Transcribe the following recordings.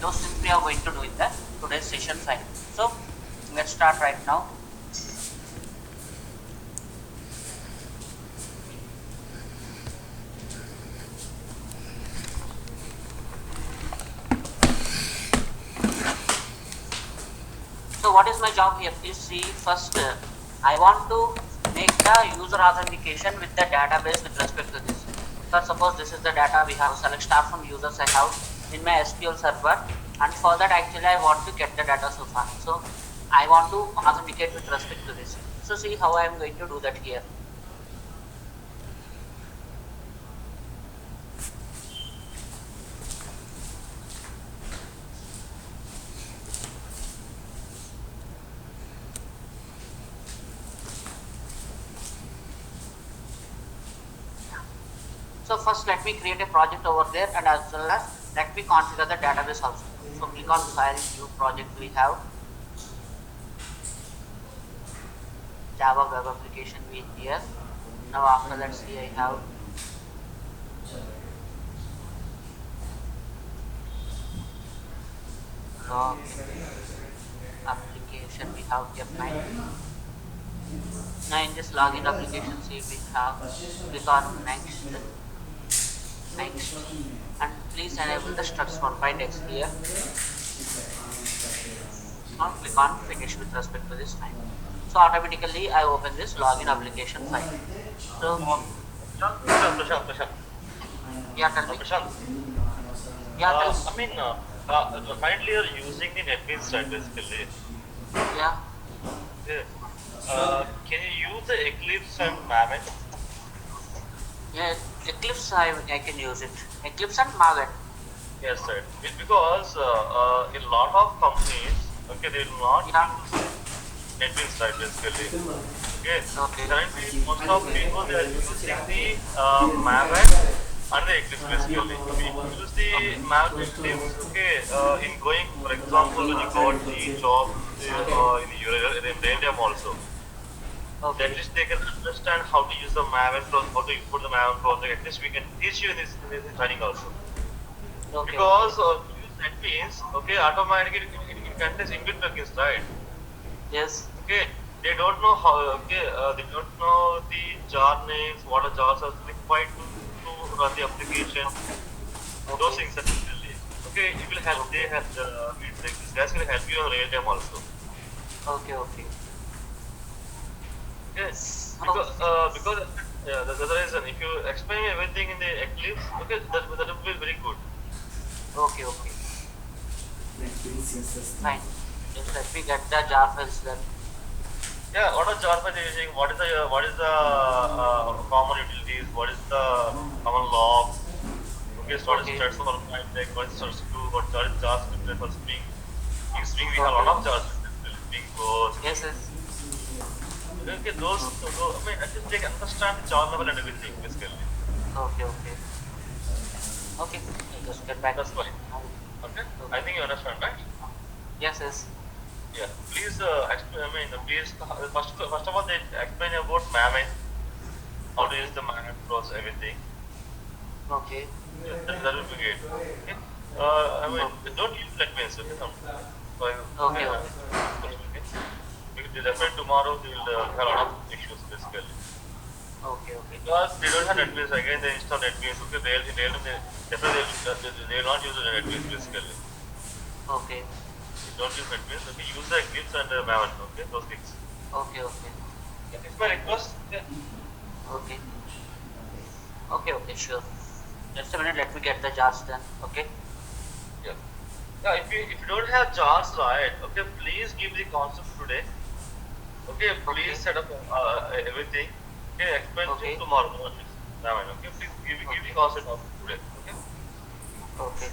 those things we are going to do in the today's session file. So let's start right now. So what is my job here? Please see first, I want to make the user authentication with the database with respect to this. For suppose this is the data we have, select star from users I have in my SQL server, and for that actually I want to get the data so far. So I want to authenticate with respect to this. So see how I am going to do that here. So first let me create a project over there, and as well as let me configure the database also. So click on file, new project, we have Java web application we here. Now after that see I have login application we have here fine. Now in this login application see we have click on next, and please enable the structs one by text here. Now click on finish with respect to this time. So automatically I open this login application file. So Prashant. yeah, tell me. Prashant. Yeah, tell me. Currently you're using the NetBeans side basically. Yeah. Okay. Can you use the Eclipse and Maven? Yeah, Eclipse I can use it. Eclipse and Maven. Yes, sir. It's because in a lot of companies, okay, they will not use NetBeans side basically. Okay. Currently, most of people they are using the Maven and the Eclipse basically. If you use the Maven Eclipse, okay, in going, for example, when you got the job in India also. Okay. At least they can understand how to use the Maven project, how to import the Maven project. At least we can teach you in this training also. Okay. Because use NetBeans, okay, automatically it contains inbuilt plugins, right? Yes. Okay, they don't know how. Okay, they don't know the jar names, what are jars are required to run the application. Those things are really okay. It will help. They have these guys will help you in real time also. Okay. Yes, because that's the reason. If you explain everything in the Eclipse, okay, that will be very good. Okay. Fine. Just let me get the jar files then. Yeah, what are jar files you're using? What is the common utilities? What is the common logs? Okay, so what is threads for Fintech? What is threads to? What is JavaScript for Spring? In Spring we have a lot of JavaScript. Spring Boot. Yes. Okay, those. I mean, at least they can understand the jar level and everything basically. Okay. I'll just get back. That's fine. Okay, I think you understand, right? Yes. Yeah. Please explain. Please first of all, they explain about Maven, how to use the Maven process, everything. Okay. Yeah, that will be great. Okay. Don't use NetBeans. Okay. Because definitely tomorrow they will have a lot of issues basically. Okay. Because they don't have NetBeans, again they install NetBeans. Okay, definitely they will not use the NetBeans basically. Okay. Don't use NetBeans. Okay, use the Eclipse and Maven. Okay, those things. Okay. Yeah, it's my request. Yeah. Okay, sure. Just a minute, let me get the jars then. Okay. Yeah. Yeah. If you don't have jars, right? Okay, please give the concept today. Okay, please set up everything. Okay, explain to tomorrow morning. Okay, please give the concept of today. Okay.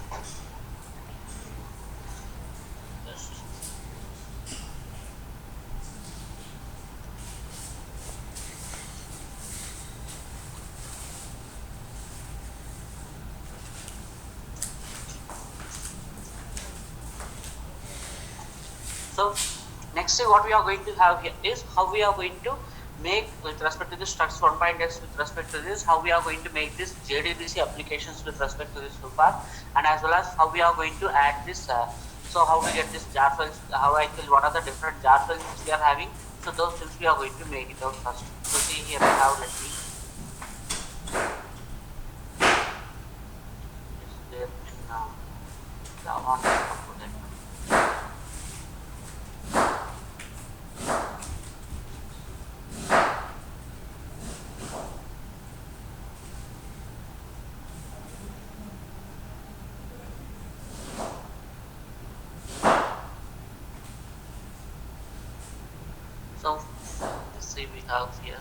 So next what we are going to have here is how we are going to make with respect to this structs 1.x with respect to this, how we are going to make this JDBC applications with respect to this so far, and as well as how we are going to add this. So how to get this jar files, how actually what are the different jar files which we are having. So those things we are going to make it out first. So see here I have, let me is there in Java component. So let's see we have here.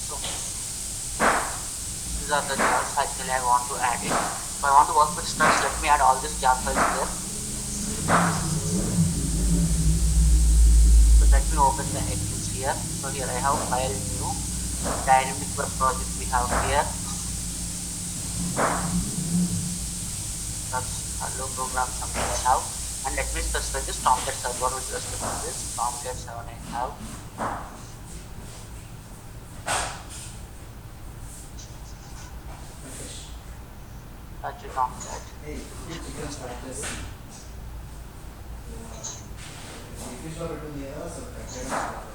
So these are the jars actually I want to add it. So I want to work with structs. Let me add all these jar files here. So let me open the Eclipse here. So here I have file new, dynamic web project we have here. That's hello program something I have. And let me specify this Tomcat server with respect to this Tomcat 7 I have. Touch it on that. Hey, you can start this. If you saw it in the air, so I can start it.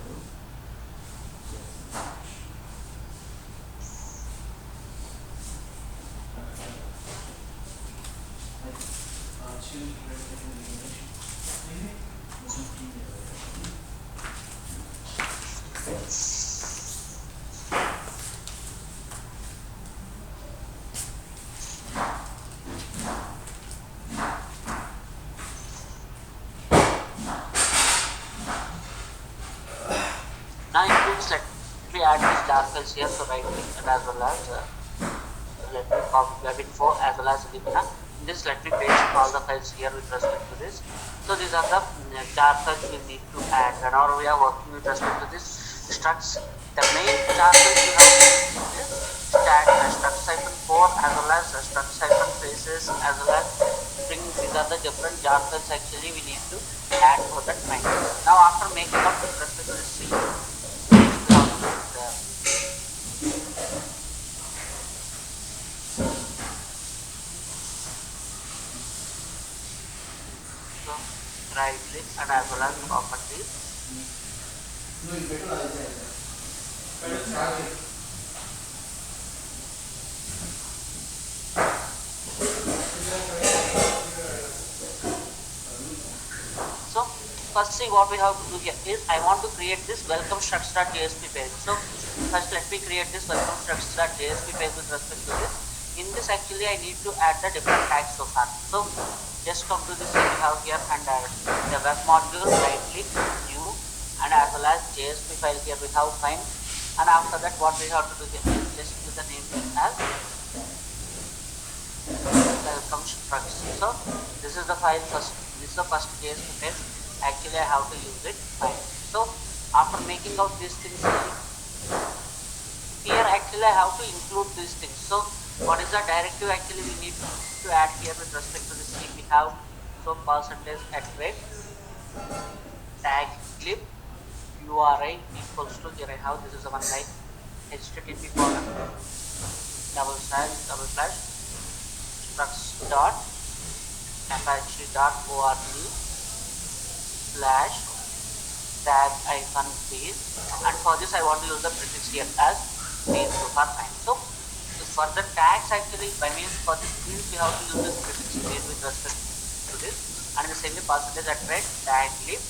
Now in this, let me add these jar files here. So right click and as well as let me copy web info as well as libna. This let me paste all the files here with respect to this. So these are the jar files we need to add. Whenever we are working with respect to this structs, the main jar files you have is structs hyphen 4 as well as structs hyphen faces as well as string. These are the different jar files actually we need to add for that main. Now after making up with respect to this scene, right click and as well as properties. No, it's better like that. But start it. So first thing what we have to do here is I want to create this welcome structs.jsp page. So first let me create this welcome structs.jsp page with respect to this. In this actually I need to add the different tags so far. So just come to this we have here and the web module, right click, new, and as well as JSP file here we have find, and after that what we have to do here is just give the name as welcome structs. So this is the file first, this is the first JSP page. Actually I have to use it fine. So after making out these things here actually I have to include these things. So what is the directive actually we need to add here with respect to this thing we have. So percentage at rate tag clip URI equals to, here I have, this is the one like http colon // structs dot apache.org slash tag icon field, and for this I want to use the prefix here as field. So far fine. So for the tags actually, by means for this field we have to use this prefix field with respect to this, and the same percentage at rate tag lib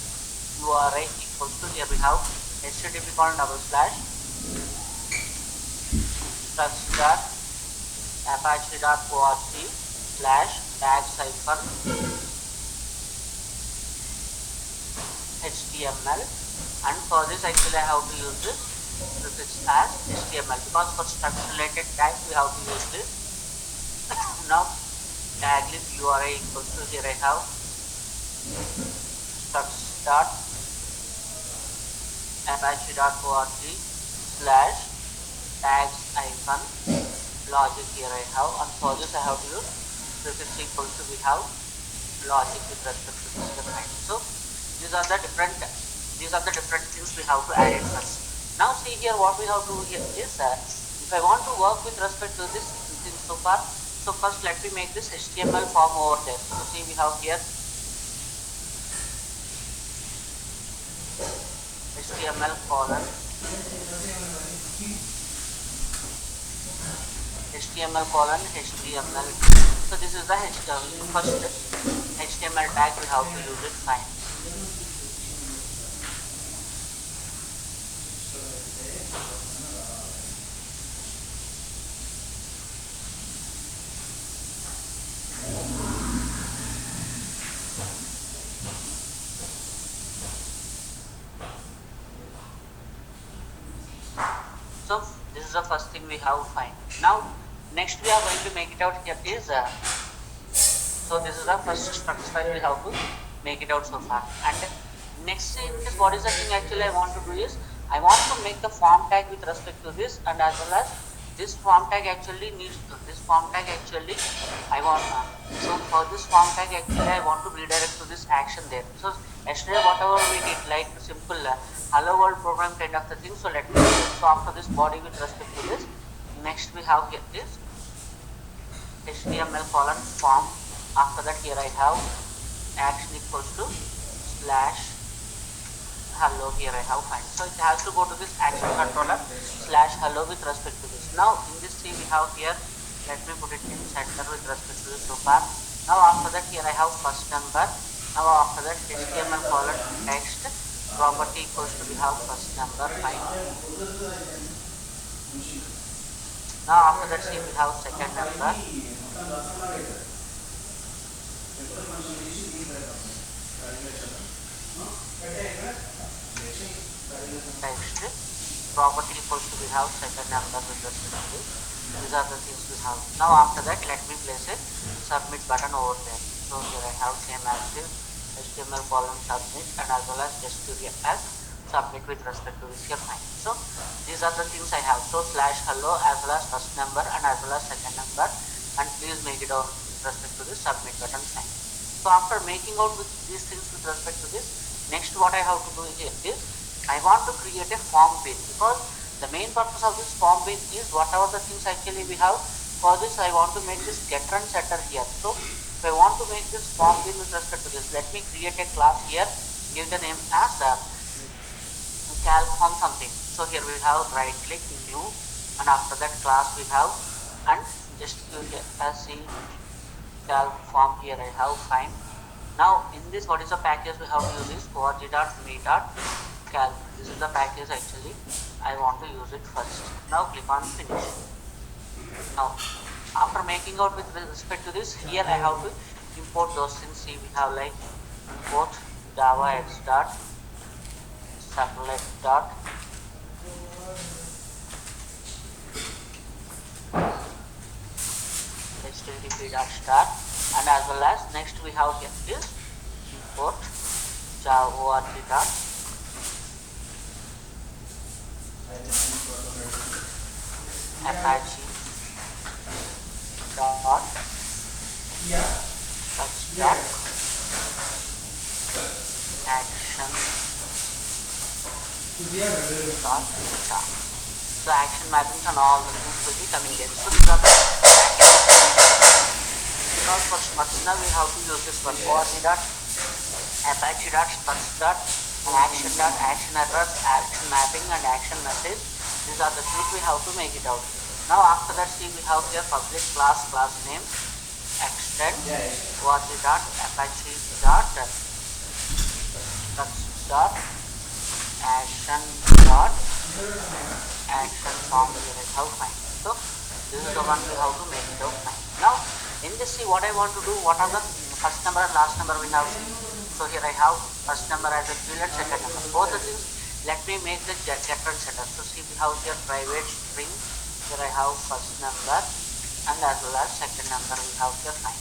URI equals to, here we have http // apache.org/tags-html, and for this actually I have to use this prefix as HTML, because for struct related tags we have to use this. Now tag lib URI equals to, here I have struct.apache.org/tags-logic, here I have, and for this I have to use prefix equals to, we have logic with respect to this domain. So these are the different things we have to add it first. Now see here what we have to do here is if I want to work with respect to this thing so far, so first let me make this HTML form over there. So see we have here HTML colon HTML. So this is the first HTML tag we have to use it. Fine. So this is the first thing we have. Fine. Now next we are going to make it out here is so this is the first struct file we have to make it out so far. And next thing is, what is the thing actually I want to do is I want to make the form tag with respect to this, and as well as this form tag actually I want so for this form tag actually I want to redirect to this action there. So yesterday whatever we did, like simple hello world program kind of the thing. So let me do it. So after this body with respect to this, next we have here this HTML colon form. After that here I have action equals to slash hello, here I have fine. So it has to go to this action controller slash hello with respect to this. Now in this tree we have here, let me put it in center with respect to this so far. Now after that here I have first number. Now after that HTML colon text property equals to, we have first number fine. Now after that see we have second number. Text property equals to, we have second number with respect to this. These are the things we have. Now after that let me place a submit button over there. So here I have same as this HTML column submit, and as well as SQL as submit with respect to this here fine. So these are the things I have. So slash hello as well as first number and as well as second number, and please make it out with respect to this submit button fine. So after making out with these things with respect to this, next what I have to do here is I want to create a form page, because the main purpose of this form page is whatever the things actually we have. For this I want to make this getter and setter here. So if I want to make this form page with respect to this, let me create a class here, give the name as calc form something. So here we have right click new, and after that class we have, and just give it as calc form, here I have fine. Now in this, what is the package we have to use is org.me.calc. This is the package actually I want to use it first. Now click on finish. Now after making out with respect to this, here I have to import those things. See we have like import java x dot servlet dot http dot start, and as well as next we have here is import java org dot apache dot dot action dot start. So action mappings and all the things will be coming in. So these are the packages, because for personal we have to use this one org dot Apache dot structs dot action dot action address, action mapping, and action message. These are the things we have to make it out. Now after that, see, we have here public class name extend was the dot Apache dot structs dot action dot action form here is how fine. So this is the one we have to make it out fine. Now in this, see what I want to do, what are the first number and last number we now see. So here I have first number as a field and second number. Both the things, let me make the getter and setter. So see, we have here private string. Here I have first number and as well as second number we have here fine.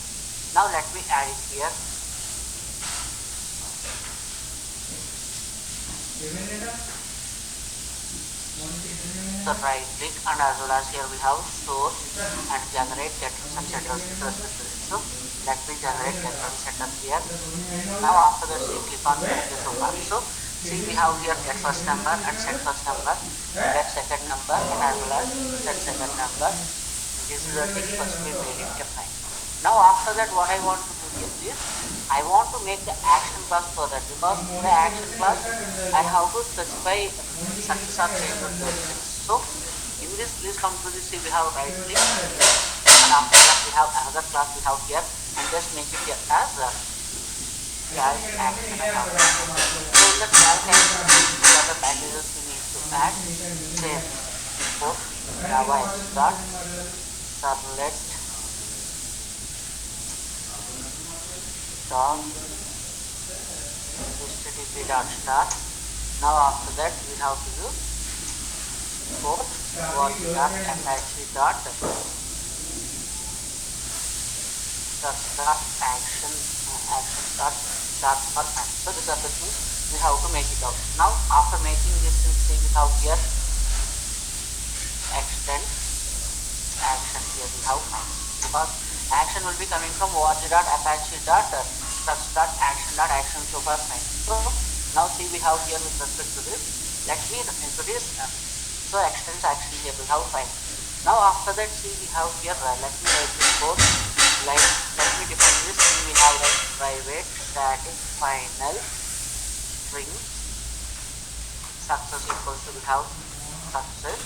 Now let me add it here. So right click and as well as here we have source and generate getters and setters with respect to this. So let me generate getter and setter here. Now after that, see, click on this so far. So see, we have here get first number and set first number, get second number and as well as set second number. This is the thing first we made it fine. Now after that, what I want to do is I want to make the action class for that, because in the action class I have to specify success or failure of those things. So in this, please come to this, see, we have right click and after that we have another class we have here and just make it here as calc action account. So in the calc action, these are the packages we need to add. Same import java start servlet dot http dot start. Now after that we have to do import was dot apache dot start action dot start for fine. So these are the things we have to make it out. Now after making this thing, we have here extend action. Here we have fine, because action will be coming from apache dot structs dot action so far fine. So now see, we have here with respect to this, let me introduce so extends action here we have fine. Now after that, see, we have here let me write this code like, let me define this. We have like private static final string success equals to, we have success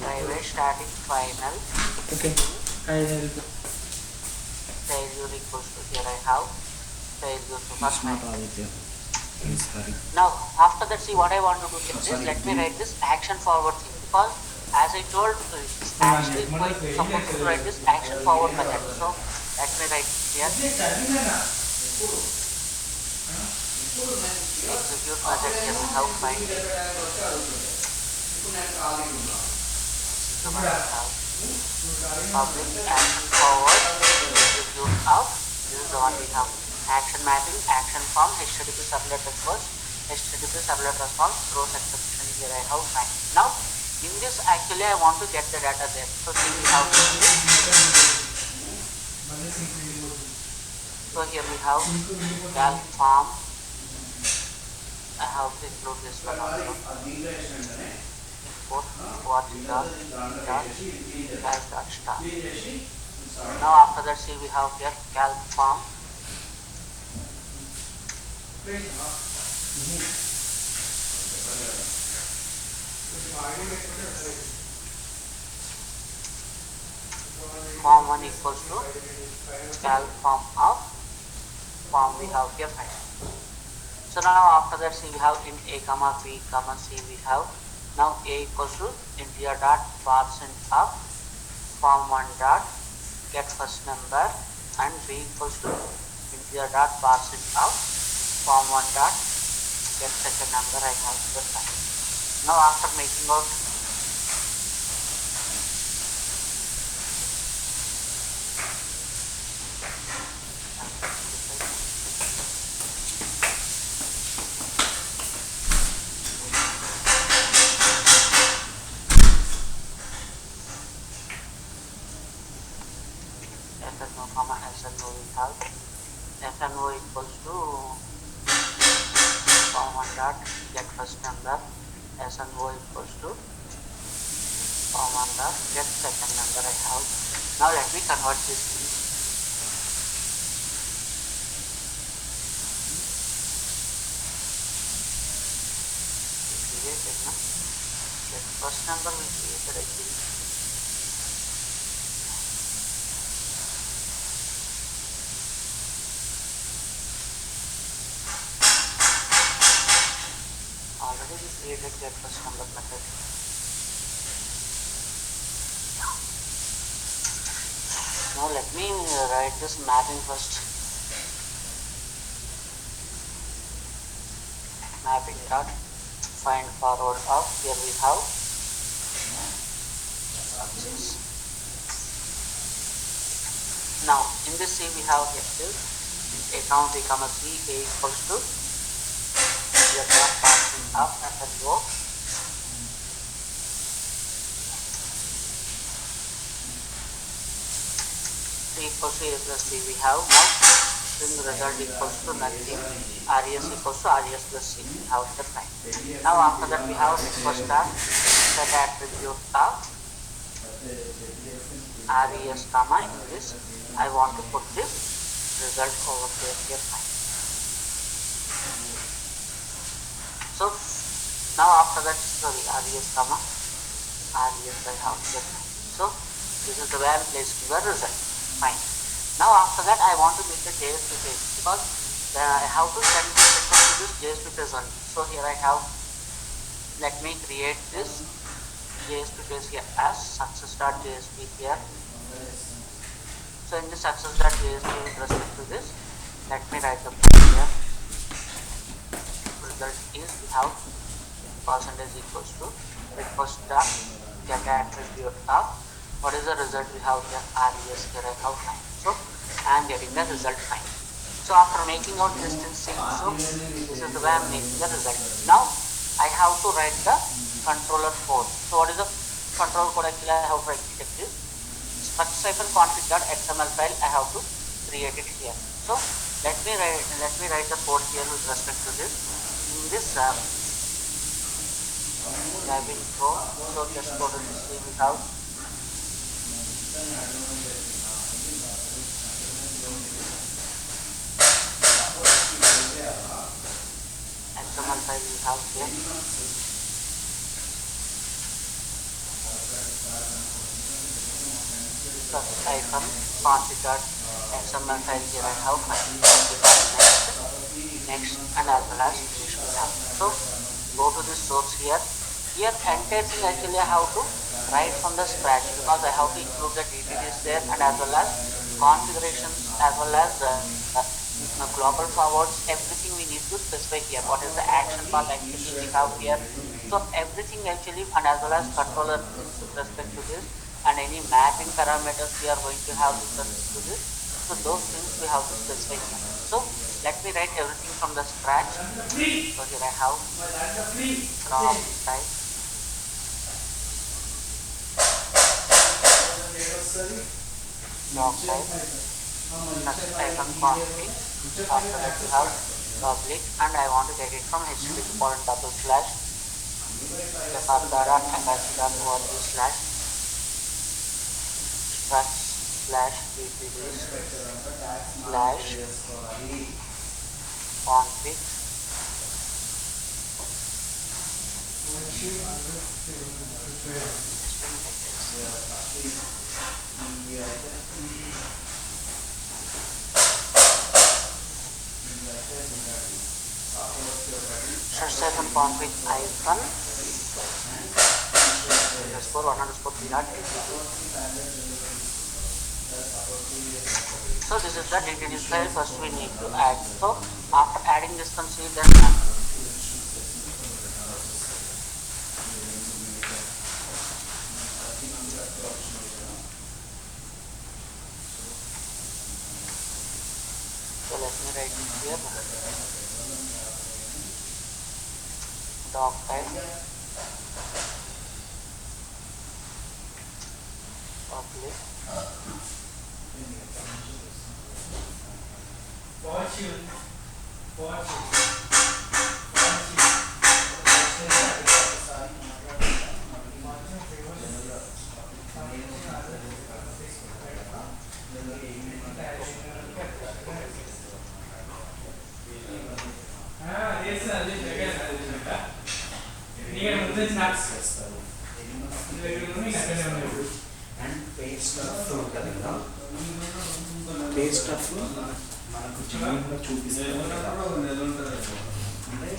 private static final Okay, I help. failure equals to, here I have failure to first Not fine. Aditya. He's hurry. Now after that, see, what I want to do is this, let me write this action forward thing, because as I told, it's actually supposed to write this action forward method. So let me write here execute method here we have fine. Public action forward execute out. This is the one we have. Action mapping, action form, http servlet response, http servlet response, throws exception here I have fine. Now in this, actually I want to get the data there. So see, we have so here we have calc form. I have to include this one also. Import what dot calc dot star. Now after that, see, we have here calc form. Form 1 equals to calc form of form we have here fine. So now after that, see, we have int a comma b comma c we have. Now a equals to integer dot percent of form 1 dot get first number and b equals to integer dot percent of form 1 dot get second number I have here fine. Now after making out FNO comma SNO we have FNO equals to form 1 dot get first number, SNO equals to form 1 dot get second number I have. Now let me convert this thing. created get first number method. Now let me write this mapping first. Mapping dot find forward of, here we have success. Now in this C we have here account become a C, A equals to, we are not passing up and then go. C equals to A plus B we have. Now string result equals to nothing, res equals to res plus C, we have the time. Now after that we have first tab set attribute tab res comma in this I want to put this result over here fine. So now after that res comma res I have here fine. So this is the way I am placing the result fine. Now after that I want to make the JS to JS because I have to send this request to this JS to JS only. So here I have, let me create this JS to JS here as success.jsp here. So in the success.jsp with respect to this, let me write the code here. Result is we have percentage equals to request dot get attribute of, what is the result we have here, res here I have fine. So I am getting the result fine. So after making out distance, so this is the way I am making the result. Now I have to write the controller code. So what is the control code? Actually I have to write this struct-config.xml file I have to create it here. So let me write the code here with respect to this. In this diving code, so just go to this we have XML file we have here. Icon config.xml file here I have next and as well as finish we have. So go to the source here. Here entire thing actually I have to write from the scratch because I have to include the DTDs there and as well as configurations as well as global forwards, everything we need to specify here. What is the action path actually we have here. So everything actually and as well as controller with respect to this and any mapping parameters we are going to have with respect to this. So those things we have to specify here. So let me write everything from the scratch. So here I have from type log type icon config. After that we have public and I want to get it from http double slash jakarta.apache.org slash structs slash dtds slash config section config icon underscore 1_3.8. So this is the DTD file first we need to add. So after adding this conceal then so let me write it here. Doc type public and paste stuff ఉంటుంది కదా, paste stuff మనకు చిన్నగా చూపిస్తుంది కదా. అంటే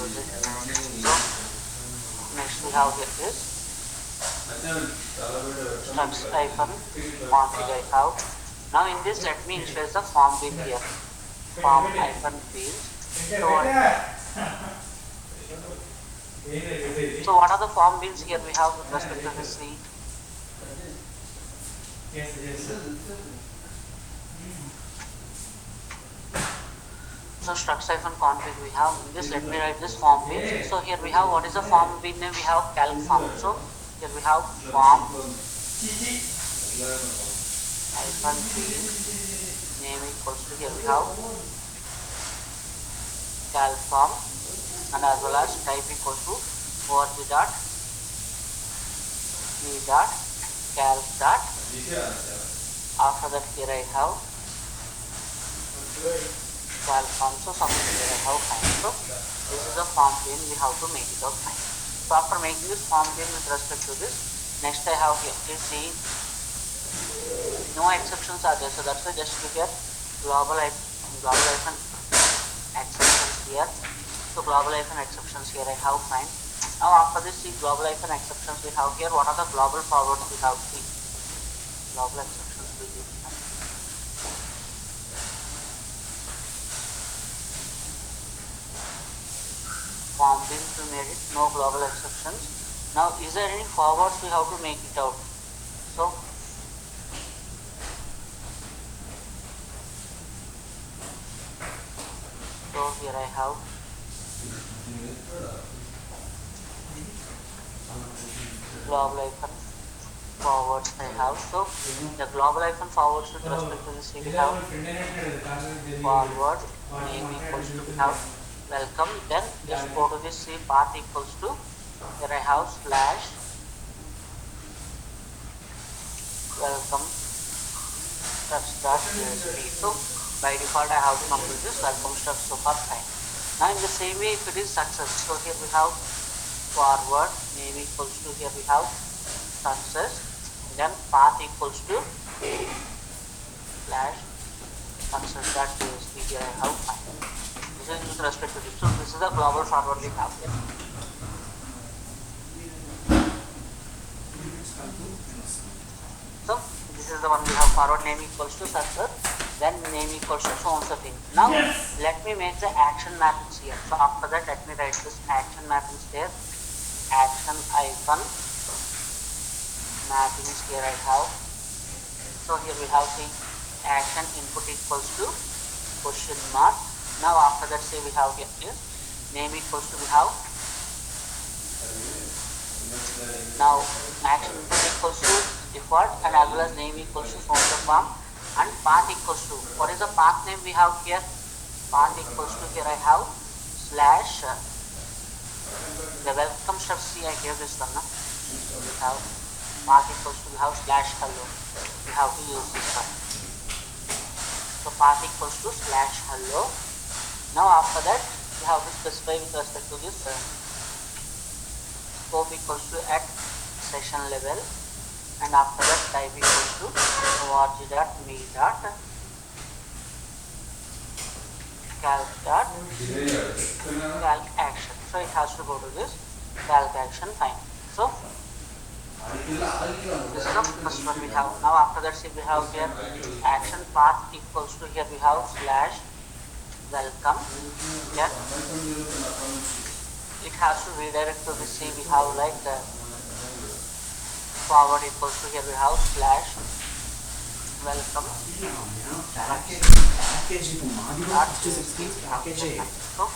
use it. So next we have here is structs hyphen config I have. Now in this let me initialize the form bin here. Form hyphen fields. So what are the form bins here we have with respect to this sheet? So structs hyphen config we have in this, let me write this form bin. So here we have, what is the form bin name? We have calc form. So here we have form hyphen field name equals to, here we have calc form, and as well as type equals to org dot me dot calc dot. After that here I have calc form. So something here I have fine. So this is a form bin, we have to make it out fine. So after making this form bin with respect to this, next I have here, please see, no exceptions are there. So that's why just you get global hyphen exceptions here. So global hyphen exceptions here I have fine. Now after this, see global hyphen exceptions we have here. What are the global forwards we have? See global exceptions will be form bin we made it, no global exceptions. Now is there any forwards we have to make it out? So here I have global hyphen forwards I have. So the global hyphen forwards with respect to this we have forward name equals to, we have welcome. Then just go to this, see path equals to, here I have slash welcome structs.csv. So by default I have to complete this welcome struct, so far fine. Now in the same way if it is success, so here we have forward name equals to, here we have success, then path equals to slash success.csv, here I have fine. This is with respect to this. So this is the global forward we have here. So this is the one we have, forward name equals to success, then name equals to so on so thing. Now let me make the action mappings here. So after that let me write this action mappings there. Action icon mappings here I have. So here we have the action input equals to question mark. Now after that say we have here is name equals to, we have now action input equals to default, and as well as name equals to from the form, and path equals to, what is the path name we have here? Path equals to, here I have slash the welcome struct. See I gave this one. So we have path equals to, we have slash hello. We have to use this one. So path equals to slash hello. Now after that we have to specify with respect to this scope equals to at session level, and after that type equals to org.me dot calc action. So it has to go to this calc action fine. So this is the first one we have. Now after that see we have here action path equals to, here we have slash welcome. Then it has to redirect to this, see we have like forward equals to, here we have slash welcome. So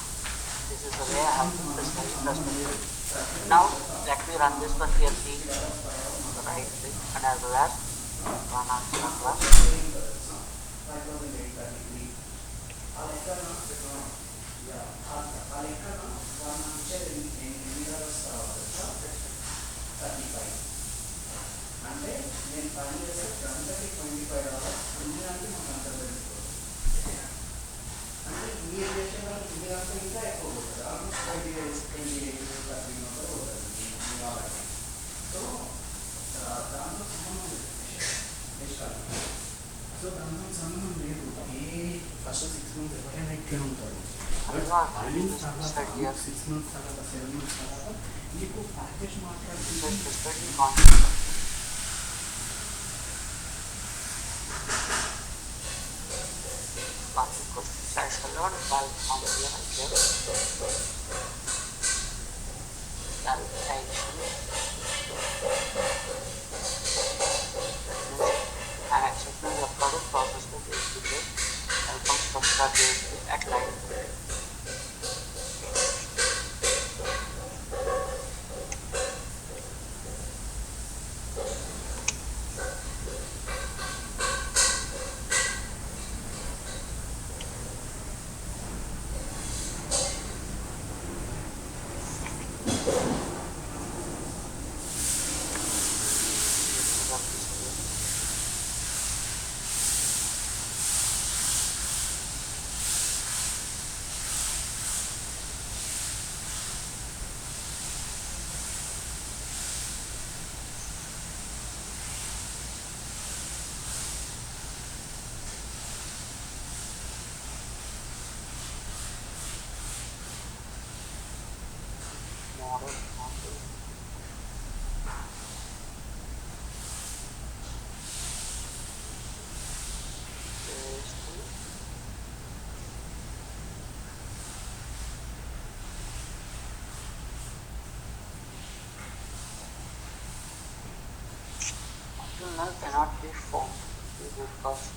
this is the way I have to specify. Now let me run this one here, see right click and as well as run answer class. అంటే నేను పని చేసే గంటకి $25 తినడానికి మాకు అంత పెరుగుతుంది. అంటే మీరు చేసే వాళ్ళు తినడానికి ఇంకా ఎక్కువ పోతుంది. ఆల్మోస్ట్ 28 పోతుంది మీ వాళ్ళకి. సో దాంట్లో సంబంధం లేదు. సో దాంట్లో సంబంధం లేదు. ఏ ఫస్ట్ 6 months ఎవరైనా ఇట్లే ఉంటారు. బట్ టైమింగ్ తర్వాత మీకు 6 months తర్వాత 7 months తర్వాత మీకు ప్యాకేజ్ మాట్లాడుకుంటే at line. Null cannot be formed because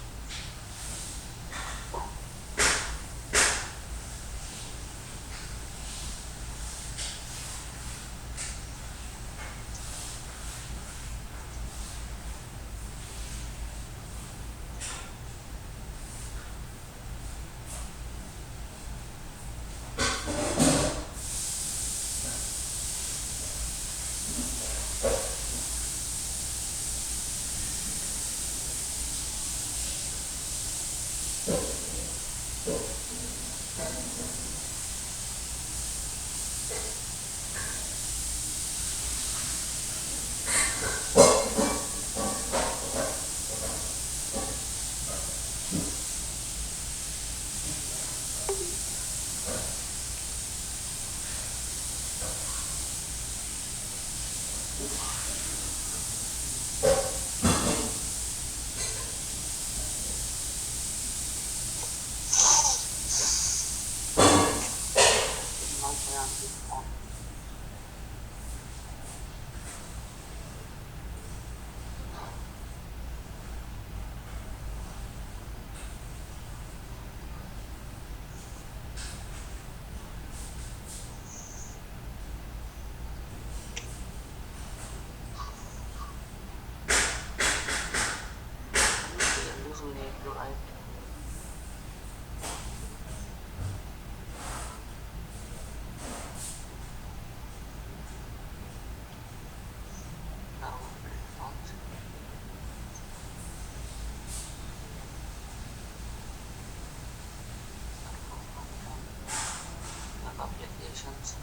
applications.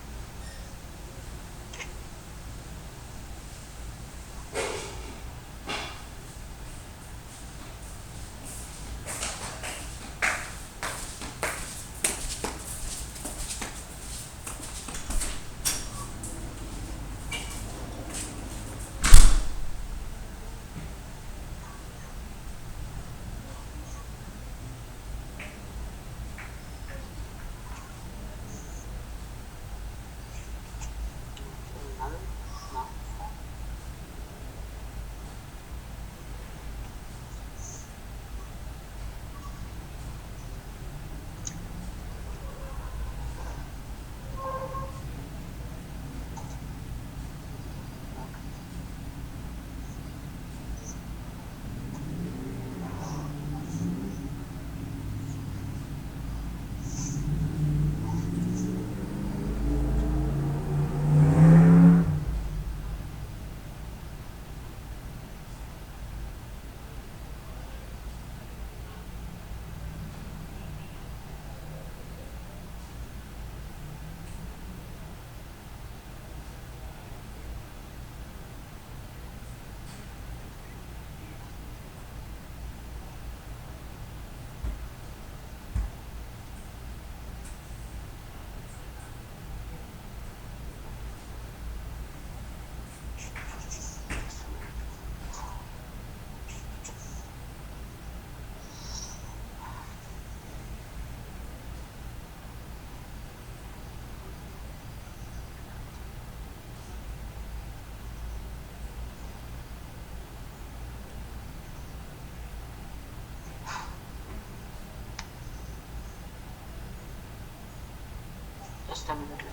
Just a minute, let me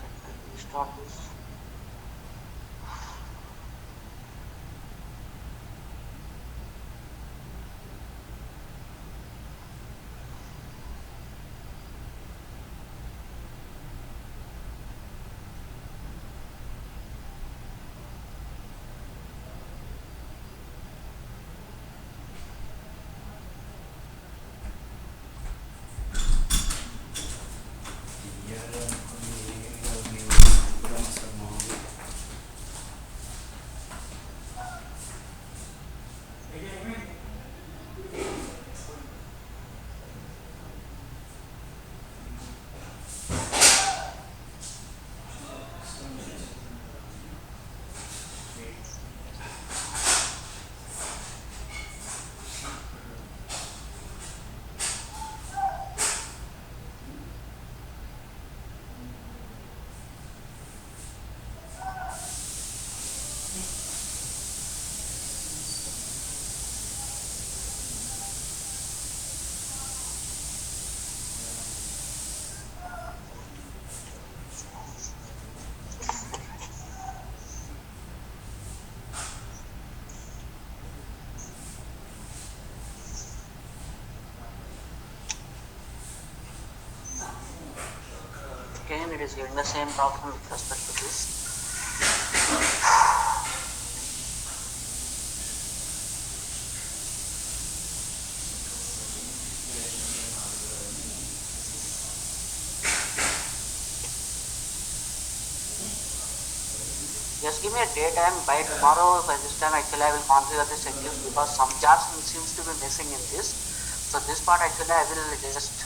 restart this. Again, it is giving the same problem with respect to this. Just give me a daytime. By tomorrow, by this time, actually, I will configure this Eclipse because some jars seems to be missing in this. So this part actually I will just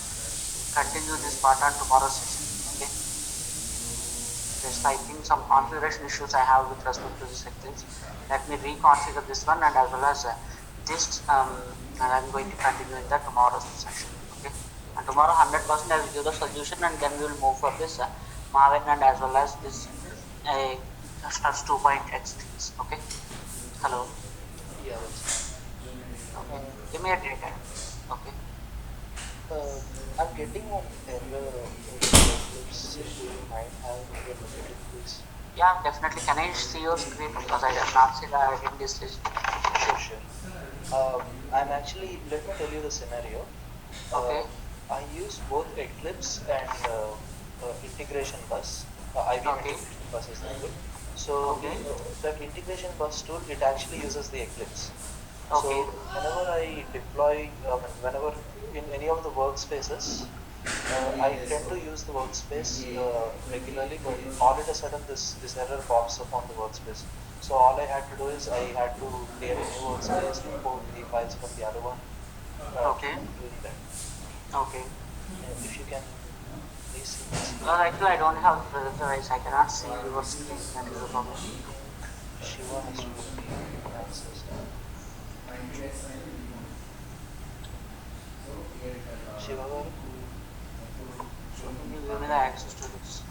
continue this part on tomorrow's session. Okay. Just I think some configuration issues I have with respect to this Eclipse. Let me reconfigure this one and as well as this. And I'm going to continue in the tomorrow's session. Okay. And tomorrow 100% I will give the solution and then we will move for this Marvin and as well as this Stars 2.x things. Okay. Hello. Yeah, that's Okay. Give me a data. Okay. I'm getting an error. Eclipse. Do you mind having a look at it, please? Yeah, definitely. Can I see your screen because I have not seen in this list. Sure. I'm actually, let me tell you the scenario. Okay. I use both Eclipse and integration bus. IBM Okay. integration bus is that good. So Okay. that integration bus tool, it actually uses the Eclipse. Okay. So whenever I deploy, whenever in any of the workspaces, I tend to use the workspace regularly, but all of a sudden this error pops up on the workspace. So all I had to do is I had to create a new workspace, import the files from the other one. Okay. Doing that. Okay. If you can please see this. Actually, I don't have the device. I cannot see your screen. That is the problem. Shiva has to be accessed. Shiva garu? Can you give me the access to this?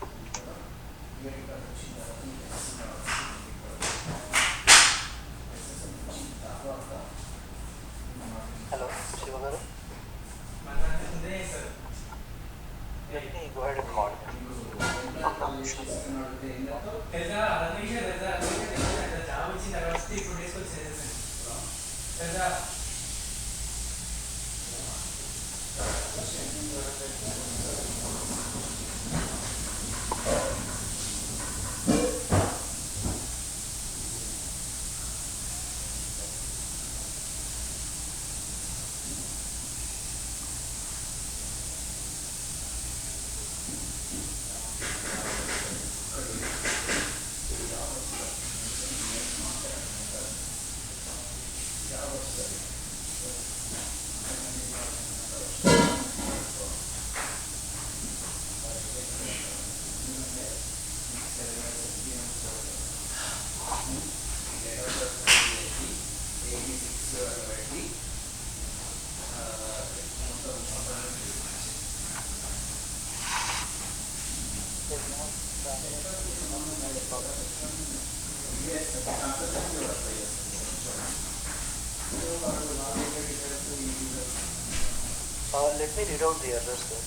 Hello, Shiva garu? Let me go ahead and call him. Okay, sure. Let me read out the errors there.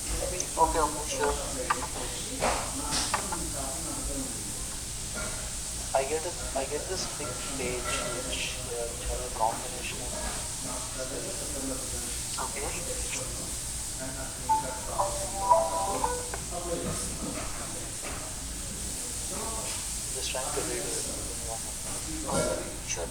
Okay, sure. get this big page which has a combination of Okay. just trying to read it. Sure.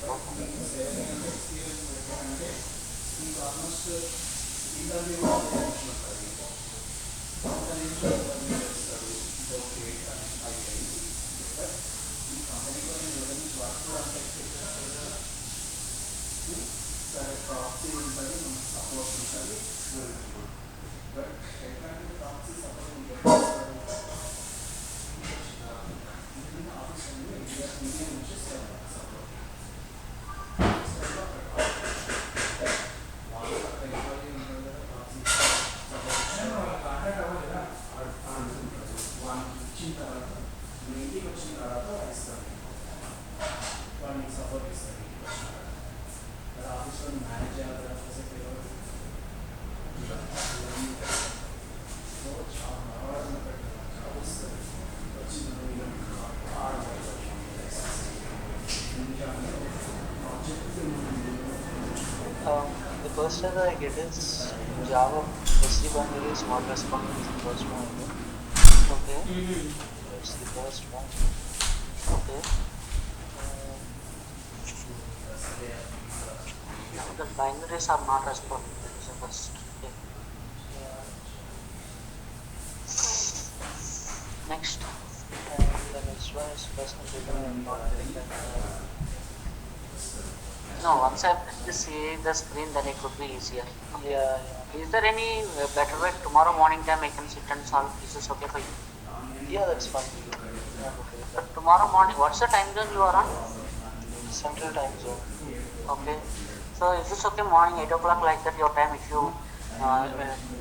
The first error I get is Java SC binary is not responding is the first one I get. Okay. That's the first one. Okay. The binaries are not responding. That is the first. Okay. Next. And the next one is personal data and not taken. No, once I press the see the screen, then it would be easier. Yeah. Is there any better way tomorrow morning time I can sit and solve? Is this okay for you? Yeah, that's fine. I'm okay with that. Tomorrow morning, what's the time zone you are on? Central time zone. Okay. So is this okay morning 8 o'clock like that your time if you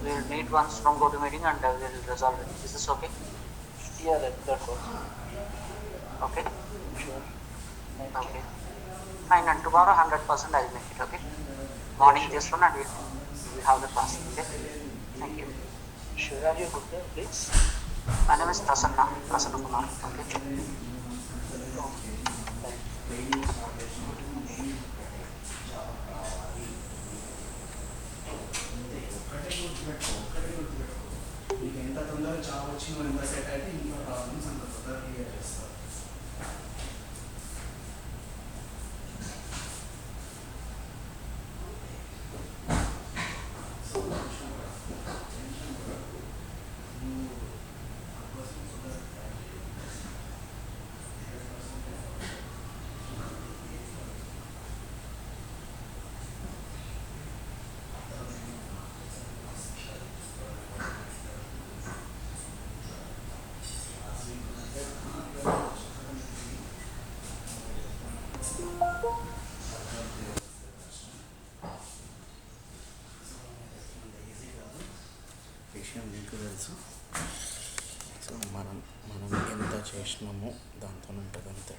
we'll meet once from GoToMeeting and we'll resolve it. Is this okay? Yeah, that works. Okay. Sure. Okay. Fine, and tomorrow 100% I'll make it, okay? Morning this one and we have the class, okay? Thank you. Sure, have your good name, please? My name is Prasanna Kumar, okay? మీకు ఎంత తొందరగా job వచ్చిందో ఎంత set అయితే ఇంట్లో problems అంత తొందరగా clear చేస్తారు. విషయం మీకు తెలుసు. సో మనం ఎంత చేసినామో దాంతో ఉంటుంది అంతే.